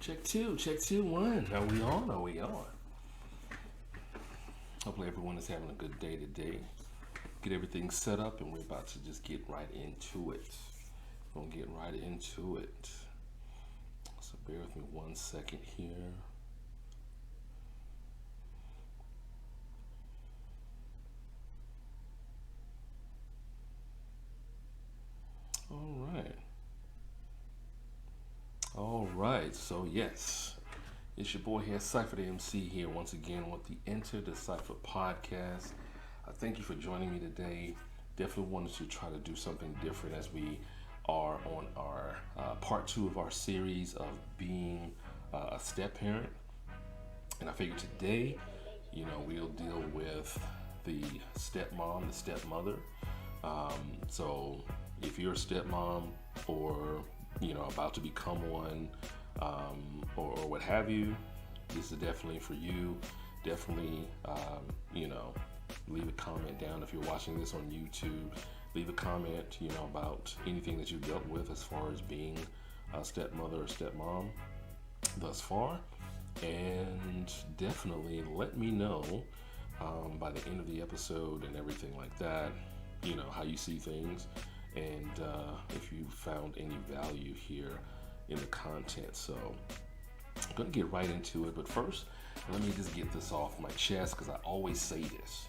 Check two, one. Are we on? Are we on? Hopefully everyone is having a good day today. Get everything set up and we're about to just get right into it. We're gonna get right into it. So bear with me 1 second here. All right. So yes, it's your boy here, Cypher the MC here once again with the Enter the Cypher podcast. Thank you for joining me today. Definitely wanted to try to do something different as we are on our part 2 of our series of being a step parent. And I figured today, we'll deal with the stepmom, the stepmother. So if you're a stepmom or about to become one, or what have you, this is definitely for you. Definitely, leave a comment down if you're watching this on YouTube. Leave a comment, about anything that you've dealt with as far as being a stepmother or stepmom thus far, and definitely let me know by the end of the episode and everything like that, how you see things, and if you found any value here in the content. So I'm gonna get right into it, but first let me just get this off my chest because I always say this.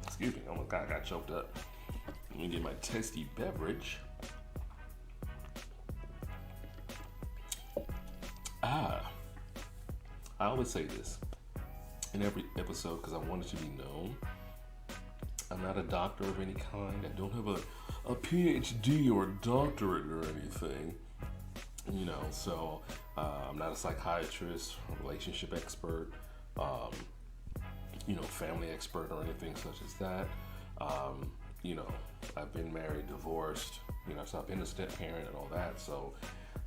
Excuse me, almost got choked up. Let me get my tasty beverage. I always say this in every episode because I want it to be known. I'm not a doctor of any kind. I don't have a PhD or a doctorate or anything. So I'm not a psychiatrist, a relationship expert, family expert or anything such as that. I've been married, divorced, so I've been a step parent and all that. So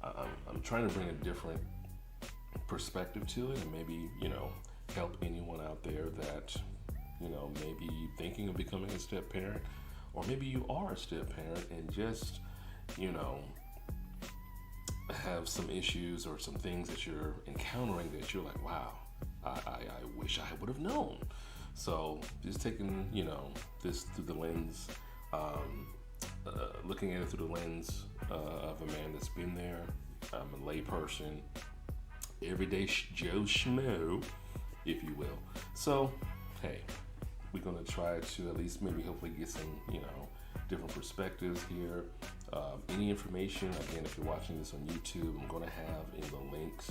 I'm trying to bring a different perspective to it and maybe, help anyone out there that, maybe thinking of becoming a step parent, or maybe you are a step parent and just, have some issues or some things that you're encountering that you're like, wow, I wish I would have known. So just taking, this through the lens, looking at it through the lens of a man that's been there. I'm a lay person, everyday Joe Schmo, if you will. So, hey, we're going to try to at least maybe hopefully get some, different perspectives here. Any information, again, if you're watching this on YouTube, I'm going to have in the links.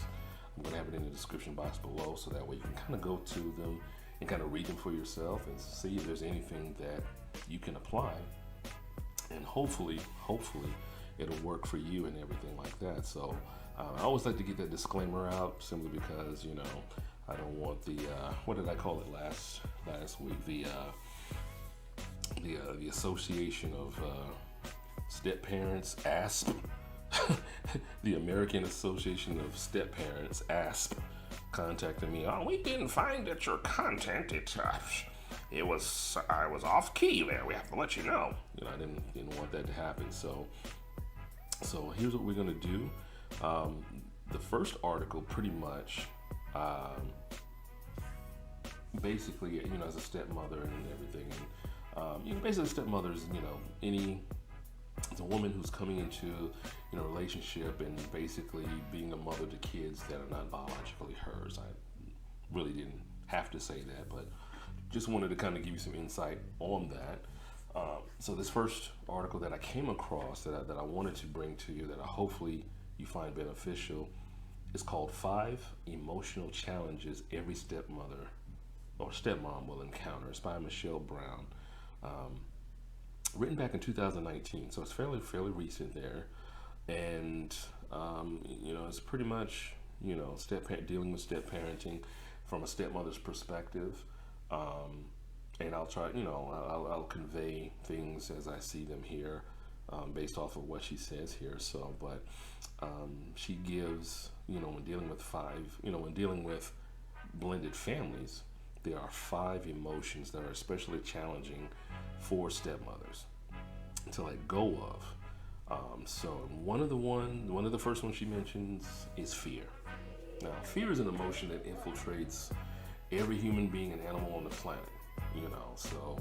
I'm going to have it in the description box below, so that way you can kind of go to them and kind of read them for yourself and see if there's anything that you can apply. And hopefully it'll work for you and everything like that. So I always like to get that disclaimer out simply because, I don't want the, what did I call it last week? The Association of Step Parents, ASP, the American Association of Step Parents, ASP, contacted me. Oh, we didn't find that your content, I was off key there. We have to let you know. I didn't want that to happen. So here's what we're gonna do. The first article, pretty much, basically, as a stepmother and everything, and basically, stepmothers, it's a woman who's coming into, a relationship and basically being a mother to kids that are not biologically hers. I really didn't have to say that, but just wanted to kind of give you some insight on that. So this first article that I came across that I wanted to bring to you, that I hopefully you find beneficial, is called 5 Emotional Challenges Every Stepmother or Stepmom Will Encounter. It's by Michelle Brown. Written back in 2019, so it's fairly recent there, and it's pretty much dealing with step parenting from a stepmother's perspective, and I'll try I'll convey things as I see them here, based off of what she says here. So, but she gives when dealing with blended families, there are 5 emotions that are especially challenging for stepmothers to let go of. So one of the first ones she mentions is fear. Now, fear is an emotion that infiltrates every human being and animal on the planet. So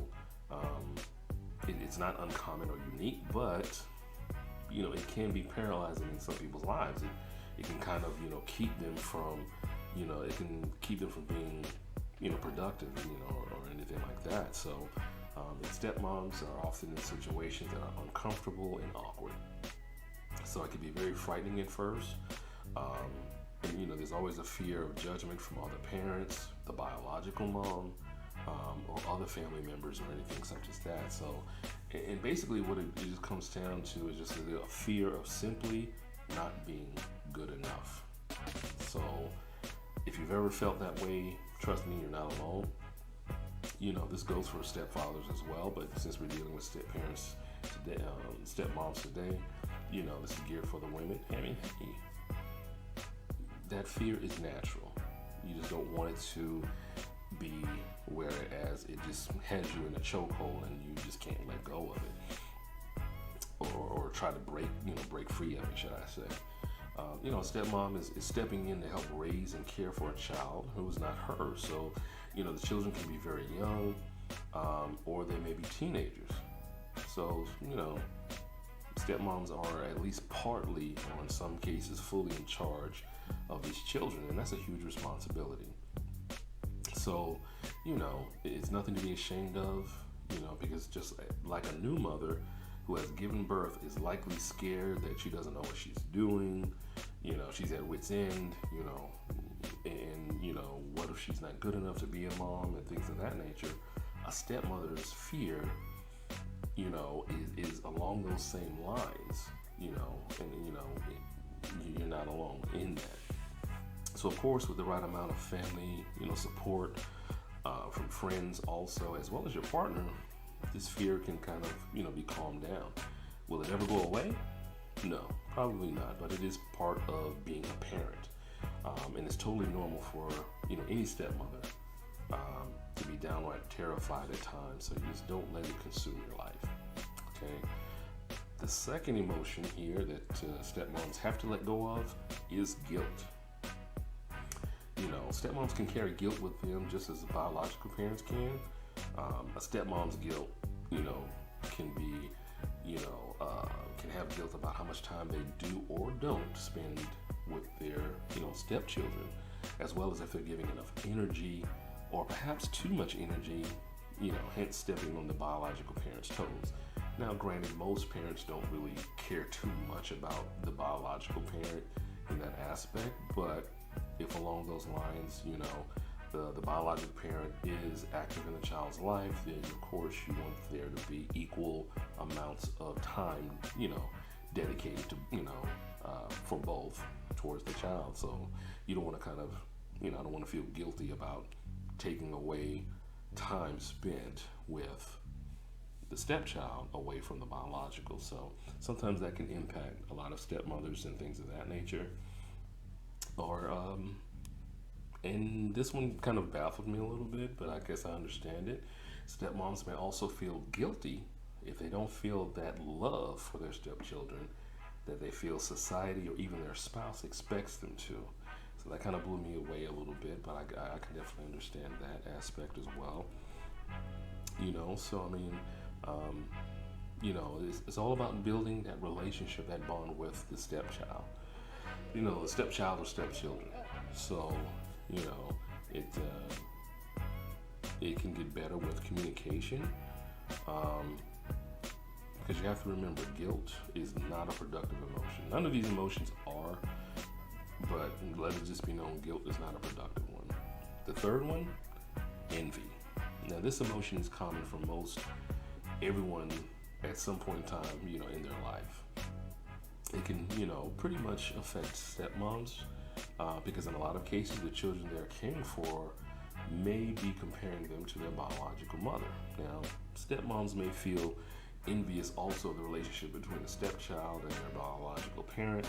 it's not uncommon or unique, but it can be paralyzing in some people's lives. It can kind of keep them from it can keep them from being productive, or anything like that. So stepmoms are often in situations that are uncomfortable and awkward. So it can be very frightening at first. And there's always a fear of judgment from other parents, the biological mom, or other family members or anything such as that. So, and basically what it just comes down to is just a fear of simply not being good enough. So if you've ever felt that way, trust me, you're not alone. This goes for stepfathers as well, but since we're dealing with step parents today, stepmoms today, this is geared for the women. I mean, that fear is natural. You just don't want it to be whereas it just has you in a chokehold and you just can't let go of it, or try to break free of it, should I say. A stepmom is stepping in to help raise and care for a child who is not hers. So, the children can be very young, or they may be teenagers. So, stepmoms are at least partly, or in some cases, fully in charge of these children, and that's a huge responsibility. So, it's nothing to be ashamed of, because just like a new mother who has given birth is likely scared that she doesn't know what she's doing, she's at wit's end, and what if she's not good enough to be a mom and things of that nature. A stepmother's fear, is along those same lines, and you're not alone in that. So of course, with the right amount of family, support from friends also, as well as your partner, this fear can kind of, be calmed down. Will it ever go away? No, probably not, but it is part of being a parent. And it's totally normal for, any stepmother to be downright terrified at times, so you just don't let it consume your life, okay? The second emotion here that stepmoms have to let go of is guilt. Stepmoms can carry guilt with them just as biological parents can. A stepmom's guilt, can be, can have guilt about how much time they do or don't spend with their, stepchildren, as well as if they're giving enough energy or perhaps too much energy, hence stepping on the biological parent's toes. Now, granted, most parents don't really care too much about the biological parent in that aspect, but if along those lines, the biological parent is active in the child's life, then of course you want there to be equal amounts of time, dedicated to, for both towards the child. So you don't want to I don't want to feel guilty about taking away time spent with the stepchild away from the biological. So sometimes that can impact a lot of stepmothers and things of that nature. Or, and this one kind of baffled me a little bit, but I guess I understand it. Stepmoms may also feel guilty if they don't feel that love for their stepchildren that they feel society or even their spouse expects them to. So that kind of blew me away a little bit, but I can definitely understand that aspect as well. So I mean, it's all about building that relationship, that bond with the stepchild. The stepchild or stepchildren. So, it can get better with communication. Because you have to remember, guilt is not a productive emotion. None of these emotions are, but let it just be known, guilt is not a productive one. The third one, envy. Now, this emotion is common for most everyone at some point in time, in their life. It can, pretty much affect stepmoms because in a lot of cases, the children they're caring for may be comparing them to their biological mother. Now, stepmoms may feel envious also of the relationship between the stepchild and their biological parent,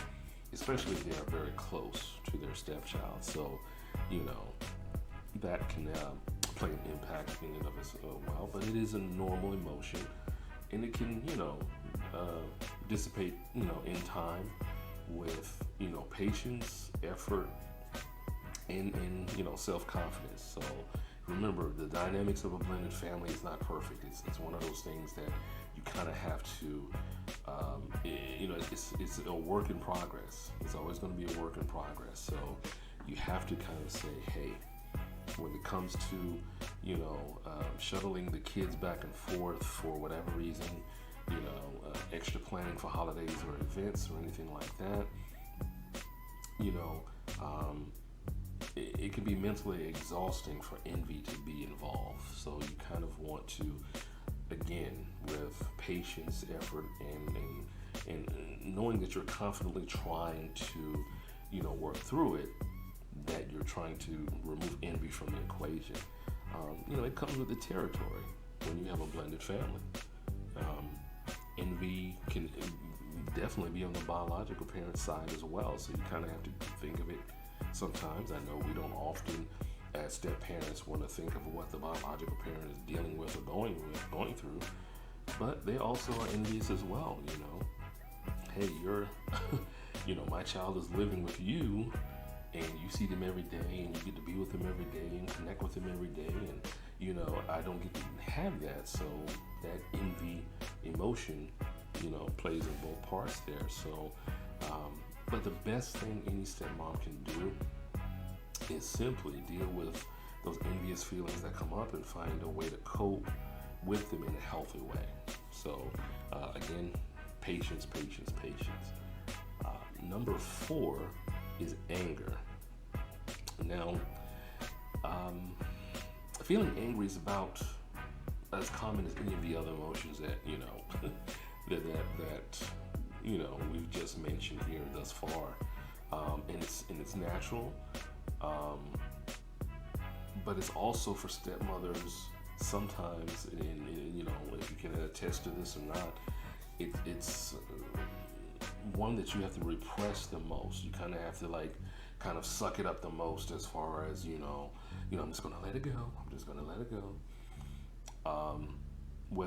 especially if they are very close to their stepchild. So, that can play an impact in and of itself well, but it is a normal emotion, and it can, dissipate, in time with, patience, effort, and self-confidence. So remember, the dynamics of a blended family is not perfect. It's one of those things that you kind of have to, it's a work in progress. It's always going to be a work in progress. So you have to kind of say, hey, when it comes to, shuttling the kids back and forth for whatever reason, extra planning for holidays or events or anything like that, it can be mentally exhausting for envy to be involved. So you kind of want to, again, with patience, effort, and knowing that you're confidently trying to, work through it, that you're trying to remove envy from the equation. It comes with the territory when you have a blended family. Envy can definitely be on the biological parent side as well, so you kind of have to think of it. Sometimes, I know we don't often, as step parents, want to think of what the biological parent is dealing with or going through, but they also are envious as well. Hey, you're, my child is living with you, and you see them every day, and you get to be with them every day, and connect with them every day, and I don't get to have that, so that envy emotion, plays in both parts there. So, but the best thing any stepmom can do is simply deal with those envious feelings that come up and find a way to cope with them in a healthy way. So, again, patience. Number 4 is anger. Now, feeling angry is about as common as any of the other emotions that we've just mentioned here thus far, and it's natural, but it's also for stepmothers sometimes, and if you can attest to this or not, it's one that you have to repress the most. You kind of have to suck it up the most, as far as I'm just gonna let it go.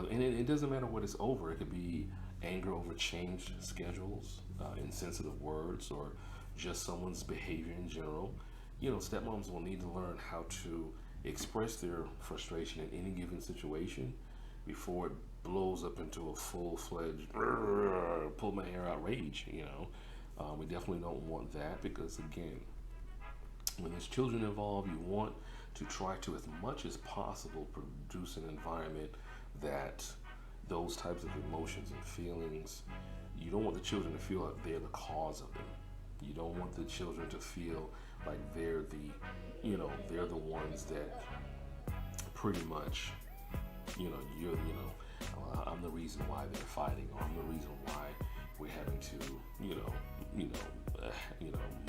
And it doesn't matter what it's over. It could be anger over changed schedules, insensitive words, or just someone's behavior in general. Stepmoms will need to learn how to express their frustration in any given situation before it blows up into a full-fledged pull my hair out rage. We definitely don't want that, because again, when there's children involved, you want to try to, as much as possible, produce an environment that those types of emotions and feelings, you don't want the children to feel like they're the cause of them. You don't want the children to feel like they're the ones that pretty much, I'm the reason why they're fighting, or I'm the reason why we're having to,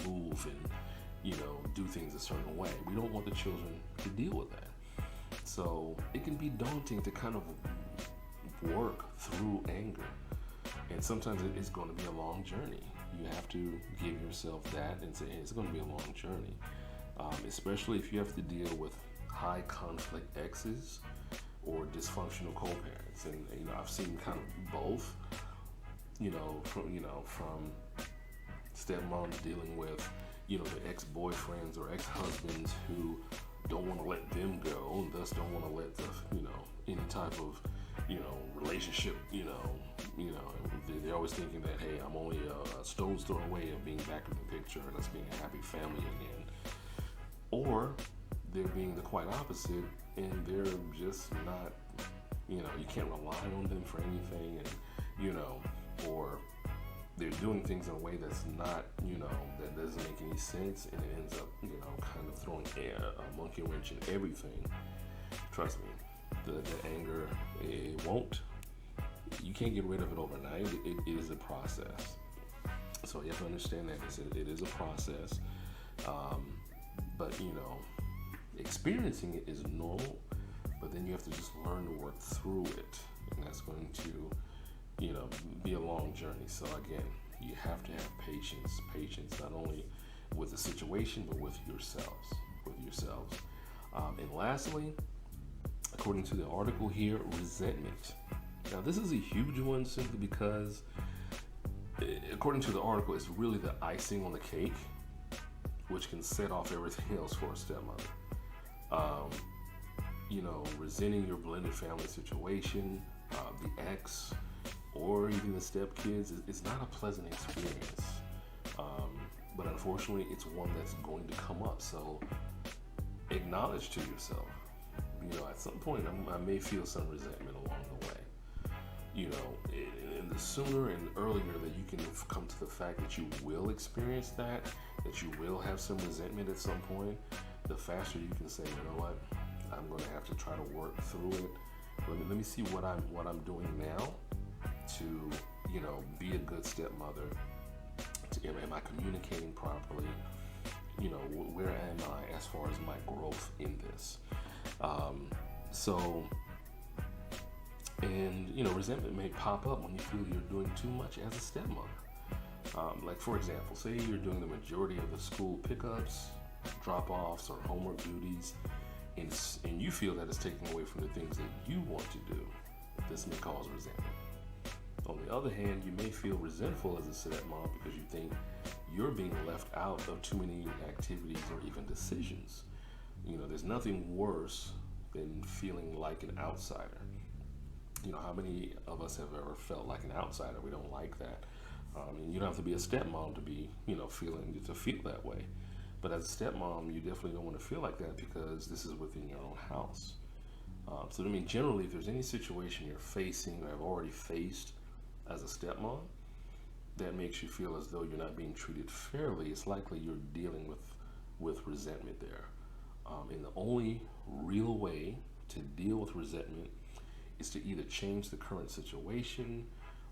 move and, do things a certain way. We don't want the children to deal with that. So it can be daunting to kind of work through anger. And sometimes it's going to be a long journey. You have to give yourself that and say, hey, it's going to be a long journey. Especially if you have to deal with high conflict exes or dysfunctional co-parents. And, I've seen kind of both, from stepmoms dealing with, the ex-boyfriends or ex-husbands who don't want to let them go, and thus don't want to let the, any type of, relationship, they're always thinking that, hey, I'm only a stone's throw away of being back in the picture and us being a happy family again. Or they're being the quite opposite, and they're just not, you can't rely on them for anything, and, or they're doing things in a way that's not, that doesn't make any sense, and it ends up, kind of throwing a monkey wrench in everything. Trust me, the anger, you can't get rid of it overnight. It is a process. So you have to understand that it is a process. But, experiencing it is normal, but then you have to just learn to work through it. And that's going to, be a long journey. So again, you have to have patience not only with the situation, but with yourselves. And lastly, according to the article here, resentment. Now, this is a huge one simply because according to the article, it's really the icing on the cake, which can set off everything else for a stepmother. Resenting your blended family situation, the ex, or even the stepkids is not a pleasant experience. But unfortunately, it's one that's going to come up. So acknowledge to yourself, at some point I may feel some resentment along the way. And the sooner and earlier that you can come to the fact that you will experience that you will have some resentment at some point, the faster you can say, you know what, I'm going to have to try to work through it. Let me see what I'm doing now to, be a good stepmother. Am I communicating properly? Where am I as far as my growth in this? Resentment may pop up when you feel you're doing too much as a stepmother. Like for example, say you're doing the majority of the school pickups, drop-offs, or homework duties, and you feel that it's taking away from the things that you want to do. This may cause resentment. On the other hand, you may feel resentful as a stepmom because you think you're being left out of too many activities or even decisions. There's nothing worse than feeling like an outsider. How many of us have ever felt like an outsider? We don't like that. And you don't have to be a stepmom to be, to feel that way. But as a stepmom, you definitely don't want to feel like that because this is within your own house. Generally, if there's any situation you're facing or have already faced as a stepmom that makes you feel as though you're not being treated fairly, it's likely you're dealing with resentment there. And the only real way to deal with resentment is to either change the current situation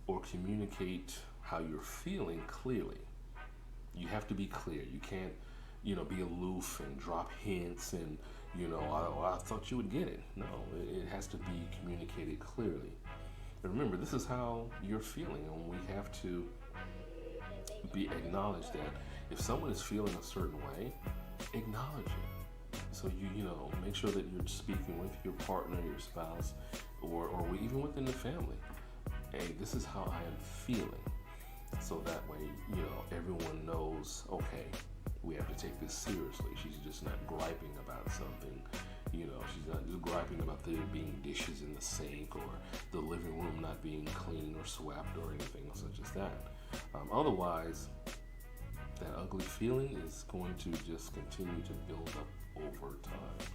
or communicate how you're feeling clearly. You have to be clear. You can't, be aloof and drop hints and, I thought you would get it. No, it has to be communicated clearly. And remember, this is how you're feeling, and we have to acknowledge that if someone is feeling a certain way, acknowledge it. So make sure that you're speaking with your partner, your spouse, or even within the family. Hey, this is how I am feeling. So that way, everyone knows, okay, we have to take this seriously. She's just not griping about something. She's not just griping about there being dishes in the sink or the living room not being clean or swept or anything such as that. Otherwise, that ugly feeling is going to just continue to build up over time.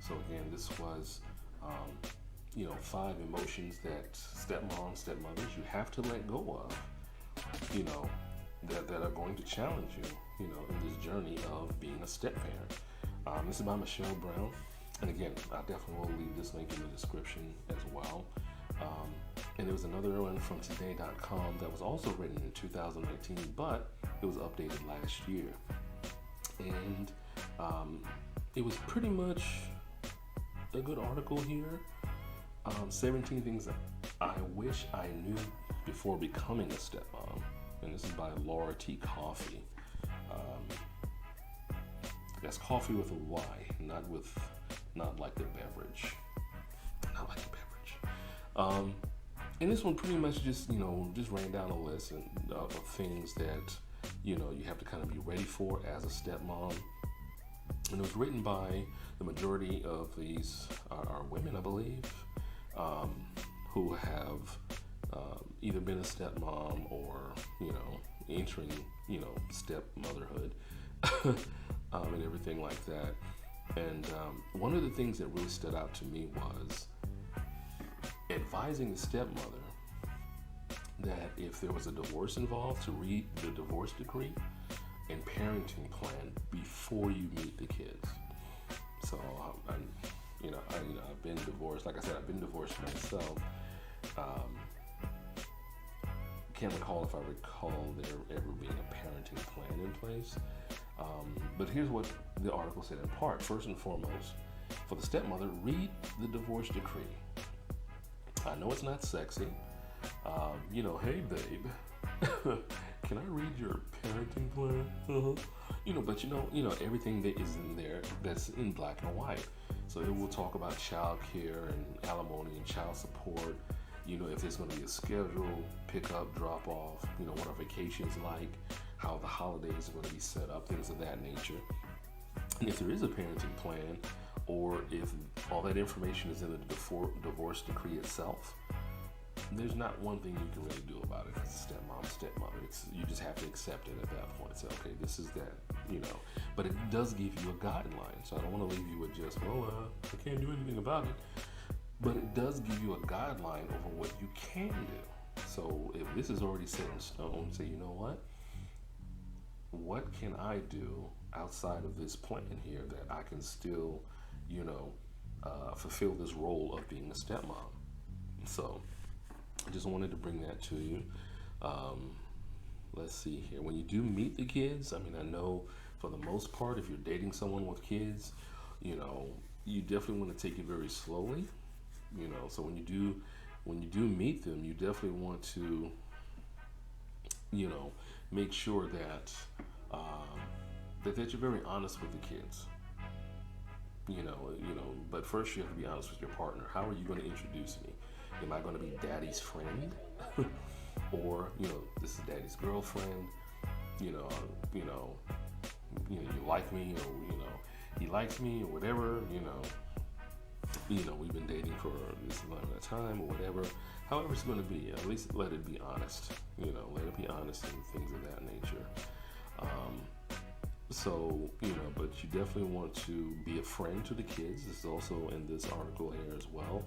So again, this was, 5 emotions that stepmothers, you have to let go of, that are going to challenge you, in this journey of being a step-parent. This is by Michelle Brown. And again, I definitely will leave this link in the description as well. And there was another one from today.com that was also written in 2019, but it was updated last year. And it was pretty much a good article here. 17 things that I wish I knew before becoming a stepmom. And this is by Laura T. Coffee. That's coffee with a Y, not like the beverage. Not like the beverage. And this one pretty much just ran down a list of things that, you have to kind of be ready for as a stepmom. And it was written by the majority of these are women, I believe, who have either been a stepmom or, entering, stepmotherhood and everything like that. And one of the things that really stood out to me was advising the stepmother that if there was a divorce involved, to read the divorce decree and parenting plan before you meet the kids. So, I've been divorced. Like I said, I've been divorced myself. Can't recall if I recall there ever being a parenting plan in place. But here's what the article said in part. First and foremost, for the stepmother, read the divorce decree. I know it's not sexy. Hey babe, can I read your parenting plan? But everything that is in there that's in black and white. So it will talk about child care and alimony and child support, if there's going to be a schedule, pick up, drop off, what are vacations like, how the holidays are going to be set up, things of that nature. And if there is a parenting plan, or if all that information is in the divorce decree itself, there's not one thing you can really do about it as a stepmom, stepmother. You just have to accept it at that point. Say, okay, this is that, But it does give you a guideline. So I don't want to leave you with just, I can't do anything about it. But it does give you a guideline over what you can do. So if this is already set in stone, say, you know what can I do outside of this plan here that I can still, fulfill this role of being a stepmom? So I just wanted to bring that to you. Let's see here. When you do meet the kids, I know for the most part, if you're dating someone with kids, you definitely want to take it very slowly. So when you do meet them, you definitely want to, make sure that that you're very honest with the kids. But first you have to be honest with your partner. How are you going to introduce me? Am I going to be daddy's friend? Or, this is daddy's girlfriend? You like me, or, he likes me, or whatever, we've been dating for this amount of time, or whatever. However it's going to be, at least let it be honest. Let it be honest and things of that nature. But you definitely want to be a friend to the kids. This is also in this article here as well.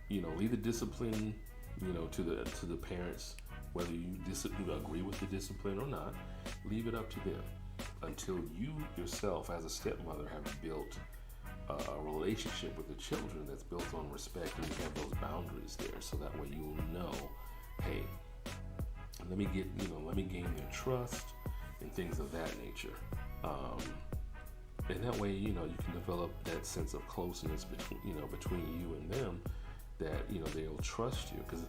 Leave the discipline, to the parents, whether you agree with the discipline or not. Leave it up to them until you yourself, as a stepmother, have built a relationship with the children that's built on respect, and you have those boundaries there, so that way you'll know, hey, let me gain their trust and things of that nature. And that way, you can develop that sense of closeness between you and them, that they'll trust you. Because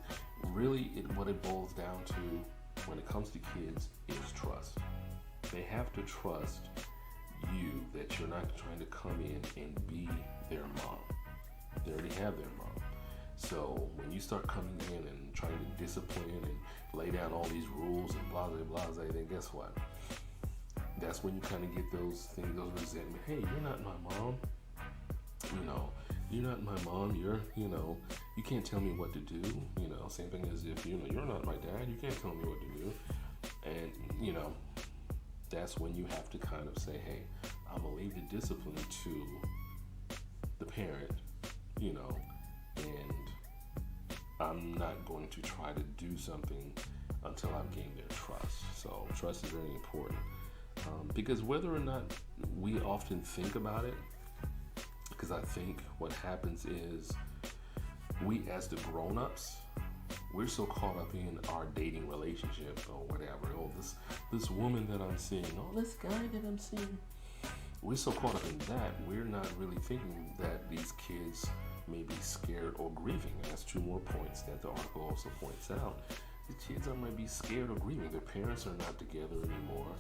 really, what it boils down to when it comes to kids is trust. They have to trust you, that you're not trying to come in and be their mom. They already have their mom. So when you start coming in and trying to discipline and lay down all these rules and blah blah blah, then guess what? That's when you kind of get those things, those resentment. Hey, you're not my mom. You're not my mom. You can't tell me what to do. Same thing as if you're not my dad. You can't tell me what to do. And that's when you have to kind of say, hey, I'm gonna leave the discipline to the parent, and I'm not going to try to do something until I've gained their trust. So trust is very important, because whether or not we often think about it, because I think what happens is we, as the grown-ups, we're so caught up in our dating relationship or whatever. Oh, this woman that I'm seeing, oh, this guy that I'm seeing. We're so caught up in that, we're not really thinking that these kids may be scared or grieving. And that's two more points that the article also points out. The kids might be scared or grieving. Their parents are not together anymore.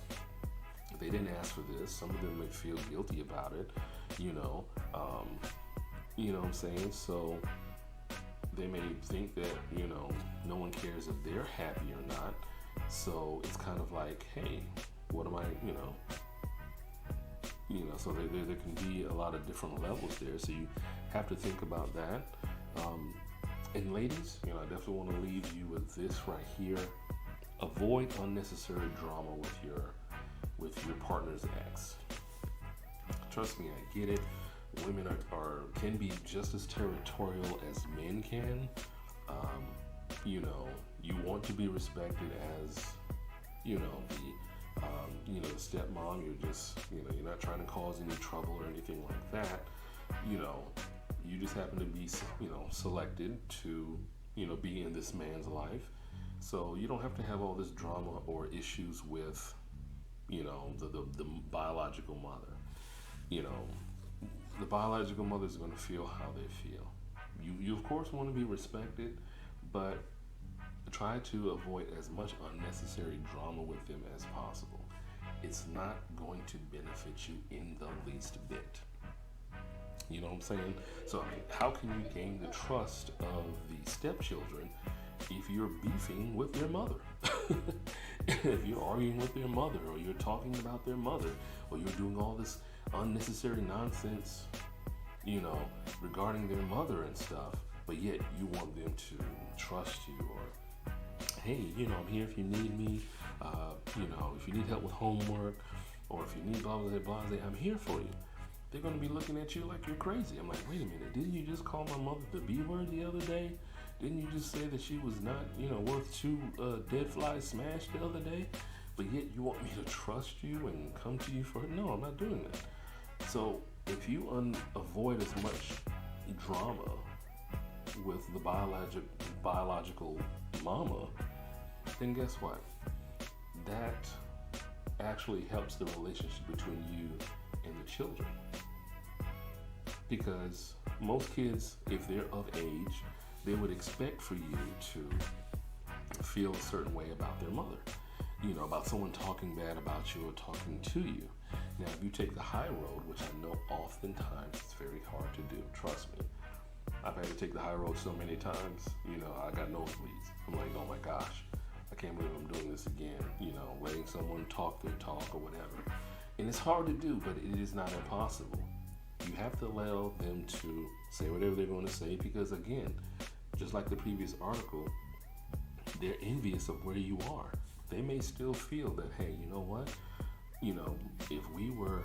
They didn't ask for this. Some of them may feel guilty about it, you know what I'm saying? So they may think that, no one cares if they're happy or not. So it's kind of like, hey, what am I, so there can be a lot of different levels there. So you have to think about that. And ladies, I definitely want to leave you with this right here. Avoid unnecessary drama with your partner's ex. Trust me, I get it. Women can be just as territorial as men can. You want to be respected as, the stepmom. You're just, you're not trying to cause any trouble or anything like that. You just happen to be, selected to, be in this man's life. So you don't have to have all this drama or issues with, the biological mother. The biological mother is going to feel how they feel. You of course want to be respected, but try to avoid as much unnecessary drama with them as possible. It's not going to benefit you in the least bit. You know what I'm saying? So, I mean, how can you gain the trust of the stepchildren if you're beefing with their mother? If you're arguing with their mother, or you're talking about their mother, or you're doing all this unnecessary nonsense, regarding their mother and stuff, but yet you want them to trust you, or hey, I'm here if you need me, if you need help with homework, or if you need blah, blah, blah, blah, I'm here for you. They're going to be looking at you like you're crazy. I'm like, wait a minute, didn't you just call my mother the B word the other day? Didn't you just say that she was not, worth 2 dead flies smashed the other day? But yet you want me to trust you and come to you for her? No, I'm not doing that. So if you avoid as much drama with the biological mama, then guess what? That actually helps the relationship between you and the children. Because most kids, if they're of age, they would expect for you to feel a certain way about their mother. About someone talking bad about you or talking to you. Now, if you take the high road, which I know oftentimes it's very hard to do, trust me. I've had to take the high road so many times, I got nosebleeds. I'm like, oh my gosh, I can't believe I'm doing this again, letting someone talk their talk or whatever. And it's hard to do, but it is not impossible. You have to allow them to say whatever they're going to say because, again, just like the previous article, they're envious of where you are. They may still feel that, hey, you know what? If we were,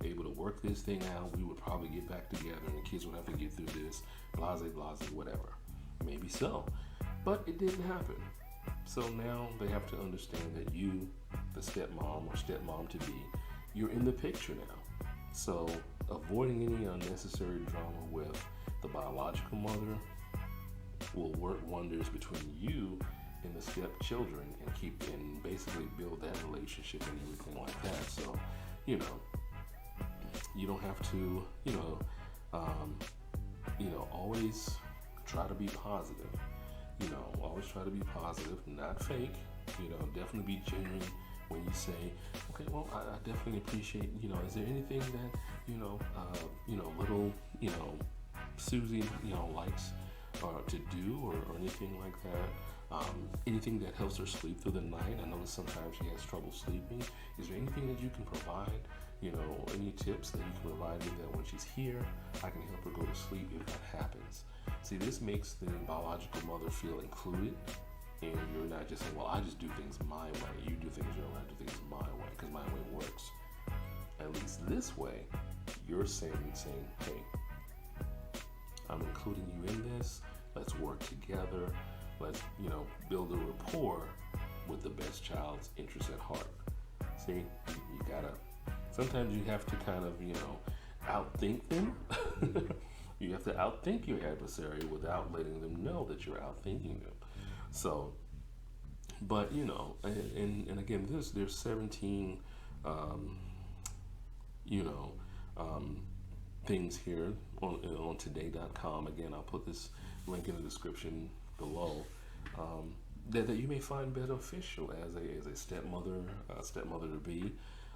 able to work this thing out, we would probably get back together and the kids would have to get through this, blase, whatever. Maybe so. But it didn't happen. So now they have to understand that you, the stepmom or stepmom to be, you're in the picture now. So avoiding any unnecessary drama with the biological mother will work wonders between you and the stepchildren and basically build that relationship and everything like that. So, you don't have to, always try to be positive. Always try to be positive, not fake. Definitely be genuine when you say, okay, well, I definitely appreciate, is there anything that, little, Susie, likes to do or anything like that? Anything that helps her sleep through the night? I know that sometimes she has trouble sleeping. Is there anything that you can provide? Any tips that you can provide me that when she's here, I can help her go to sleep if that happens. See, this makes the biological mother feel included, and you're not just saying, well, I just do things my way. You do things your way, I do things my way, because my way works. At least this way, you're saying, hey, I'm including you in this. Let's work together. Let's, build a rapport with the best child's interest at heart. See, you gotta, sometimes you have to kind of, outthink them. You have to outthink your adversary without letting them know that you're outthinking them. So, but, and again, there's 17, things here on today.com. Again, I'll put this link in the description below, that you may find beneficial as a stepmother to be.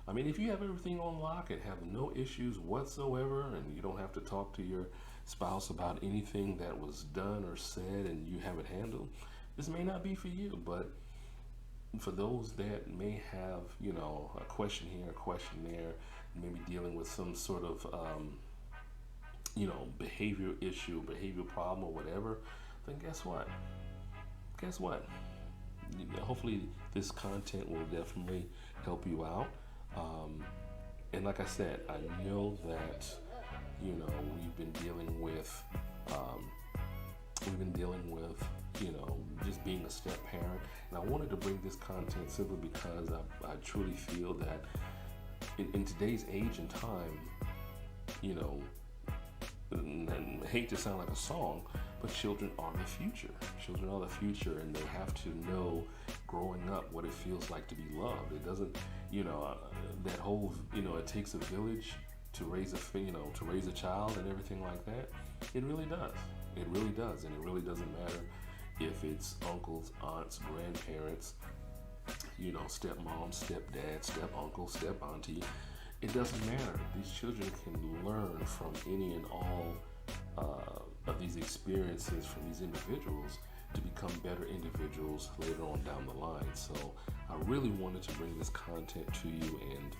I mean, if you have everything on lock and have no issues whatsoever, and you don't have to talk to your spouse about anything that was done or said and you have it handled, this may not be for you. But for those that may have, a question here, a question there, maybe dealing with some sort of, behavior issue, behavior problem or whatever, then guess what? Hopefully this content will definitely help you out. And like I said, I know that, we've been dealing with, just being a step parent. And I wanted to bring this content simply because I truly feel that in today's age and time, and I hate to sound like a song, but children are the future. Children are the future, and they have to know growing up what it feels like to be loved. It doesn't, that whole, it takes a village to raise a child and everything like that. It really does. It really does, and it really doesn't matter if it's uncles, aunts, grandparents, stepmom, stepdad, step uncle, step auntie. it doesn't matter. These children can learn from any and all of these experiences from these individuals to become better individuals later on down the line. So I really wanted to bring this content to you and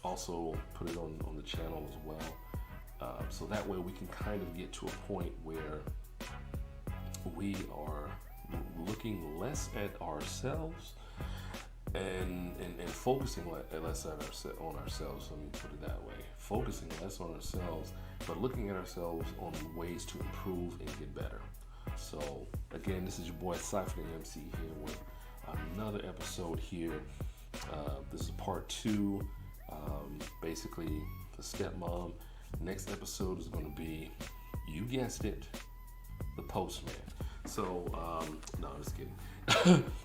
also put it on the channel as well. So that way we can kind of get to a point where we are looking less at ourselves and focusing less on ourselves. Let me put it that way. Focusing less on ourselves, but looking at ourselves on ways to improve and get better. So again, this is your boy Cypher the MC here with another episode here. This is part 2. Basically, the stepmom. Next episode is going to be, you guessed it, the postman. So, no, I'm just kidding.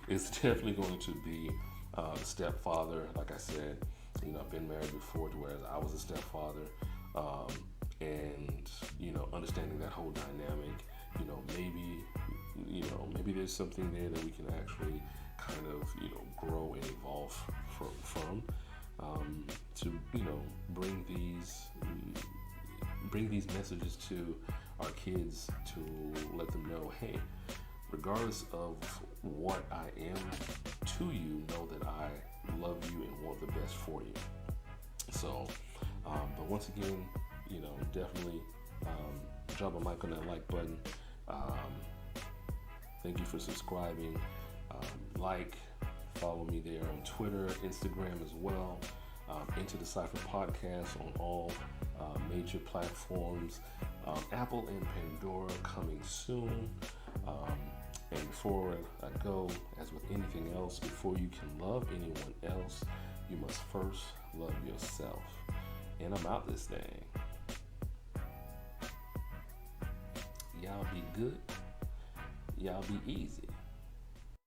It's definitely going to be the stepfather. Like I said, I've been married before, to whereas I was a stepfather, and understanding that whole dynamic. Maybe there's something there that we can actually kind of grow and evolve from to bring these messages to our kids to let them know, hey, regardless of what I am to you, know that I love you and want the best for you. So, but once again, definitely drop a like on that like button. Thank you for subscribing. Follow me there on Twitter, Instagram as well. Into the Cypher podcast on all major platforms. Apple and Pandora coming soon. And before I go, as with anything else, before you can love anyone else, you must first love yourself. And I'm out this thing. Y'all be good. Y'all be easy.